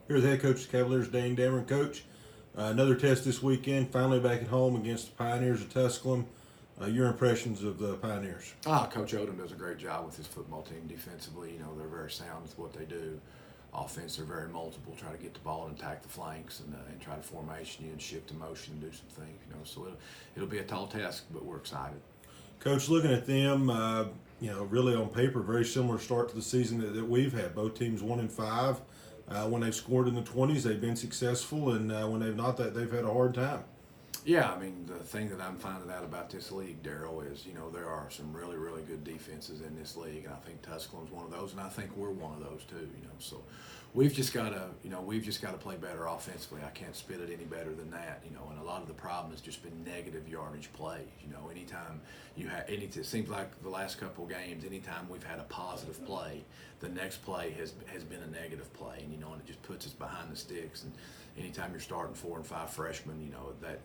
Here's the head coach of the Cavaliers, Dane Damron. Coach, another test this weekend, finally back at home against the Pioneers of Tusculum. Your impressions of the Pioneers? Coach Odom does a great job with his football team defensively. They're very sound with what they do. Offense, they're very multiple. Try to get the ball and attack the flanks and try to formation you and shift to motion and do some things. So it'll be a tall task, but we're excited. Coach, looking at them, really on paper, very similar start to the season that we've had. Both teams 1-5. When they've scored in the 20s, they've been successful, and when they've not, they've had a hard time. Yeah, the thing that I'm finding out about this league, Daryl, is there are some really, really good defenses in this league, and I think Tusculum's one of those, and I think we're one of those too. So we've just got to play better offensively. I can't spit it any better than that. And a lot of the problem has just been negative yardage play. Anytime it seems like the last couple of games, anytime we've had a positive play, the next play has been a negative play, and it just puts us behind the sticks. And anytime you're starting 4 and 5 freshmen, that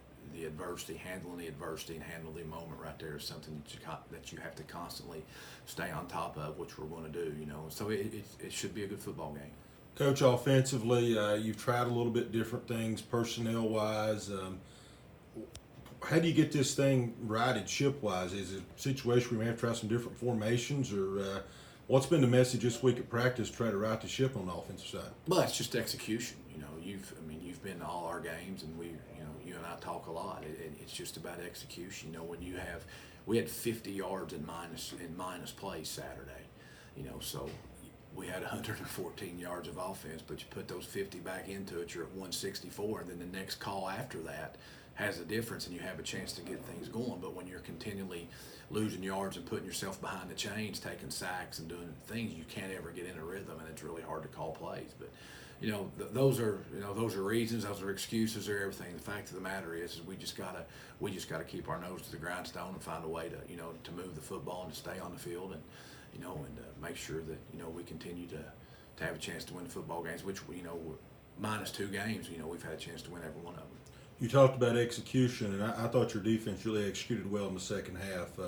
handling the adversity and handle the moment right there is something that you have to constantly stay on top of, which we're going to do. So it should be a good football game. Coach, offensively, you've tried a little bit different things personnel-wise. How do you get this thing righted ship-wise? Is it a situation where you may have to try some different formations, or what's been the message this week at practice to try to right the ship on the offensive side? Well, it's just execution. You've been to all our games, and you and I talk a lot. It's just about execution. We had 50 yards in minus plays Saturday. So we had 114 yards of offense, but you put those 50 back into it, you're at 164, and then the next call after that has a difference, and you have a chance to get things going. But when you're continually losing yards and putting yourself behind the chains, taking sacks and doing things, you can't ever get in a rhythm, and it's really hard to call plays. But those are reasons, those are excuses, they're everything. The fact of the matter is we just gotta keep our nose to the grindstone and find a way to move the football and to stay on the field and make sure that we continue to have a chance to win the football games, which minus 2 games, we've had a chance to win every one of them. You talked about execution, and I thought your defense really executed well in the second half.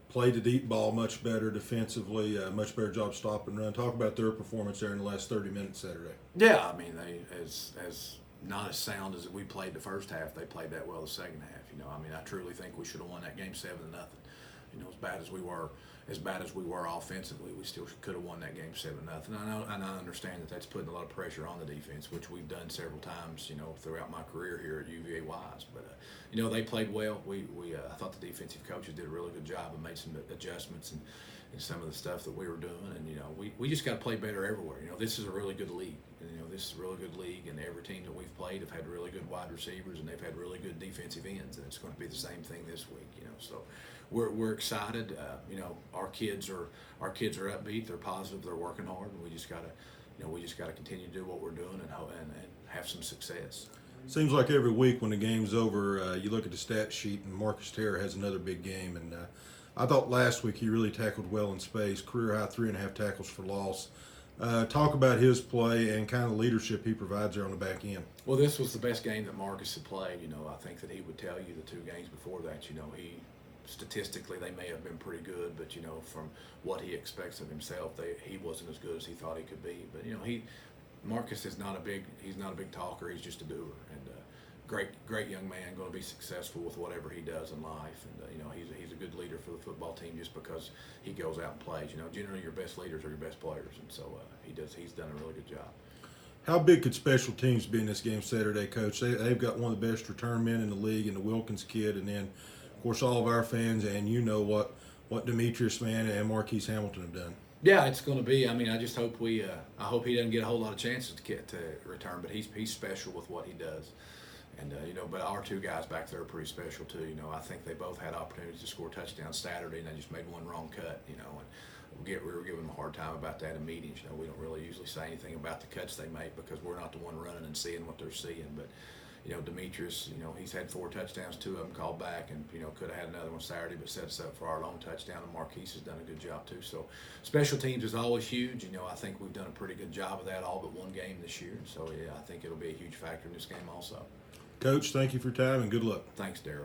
Played the deep ball much better defensively, much better job stop and run. Talk about their performance there in the last 30 minutes Saturday. Yeah, they as not as sound as we played the first half, they played that well the second half. I truly think we should have won that game 7-0. As bad as we were offensively, we still could have won that game 7-0. And I understand that that's putting a lot of pressure on the defense, which we've done several times, throughout my career here at UVA-Wise. But they played well. I thought the defensive coaches did a really good job and made some adjustments and some of the stuff that we were doing. And we just got to play better everywhere. This is a really good league. This is a really good league, and every team that we've played have had really good wide receivers, and they've had really good defensive ends, and it's going to be the same thing this week. So we're excited. Our kids are upbeat. They're positive. They're working hard, and we just gotta continue to do what we're doing and have some success. Seems like every week when the game's over, you look at the stat sheet and Marcus Terra has another big game. And I thought last week he really tackled well in space, career high 3.5 tackles for loss. Talk about his play and kind of leadership he provides there on the back end. Well, this was the best game that Marcus had played. I think that he would tell you the 2 games before that, statistically they may have been pretty good, but from what he expects of himself, he wasn't as good as he thought he could be. But Marcus is he's not a big talker. He's just a doer, and great young man, going to be successful with whatever he does in life. And he's a good leader for the football team just because he goes out and plays. Generally your best leaders are your best players, and so he's done a really good job. How big could special teams be in this game Saturday, Coach? They've got one of the best return men in the league, and the Wilkins kid, and then of course all of our fans, and what Demetrius, man, and Marquise Hamilton have done. Yeah, it's going to be. I just hope I hope he doesn't get a whole lot of chances to return, but he's special with what he does. And but our 2 guys back there are pretty special too. I think they both had opportunities to score touchdowns Saturday, and they just made one wrong cut. And we were giving them a hard time about that in meetings. We don't really usually say anything about the cuts they make because we're not the one running and seeing what they're seeing. But Demetrius, he's had 4 touchdowns, 2 of them called back, and could have had another one Saturday, but set us up for our lone touchdown. And Marquise has done a good job too. So special teams is always huge. I think we've done a pretty good job of that all but one game this year. So yeah, I think it'll be a huge factor in this game also. Coach, thank you for your time and good luck. Thanks, Daryl.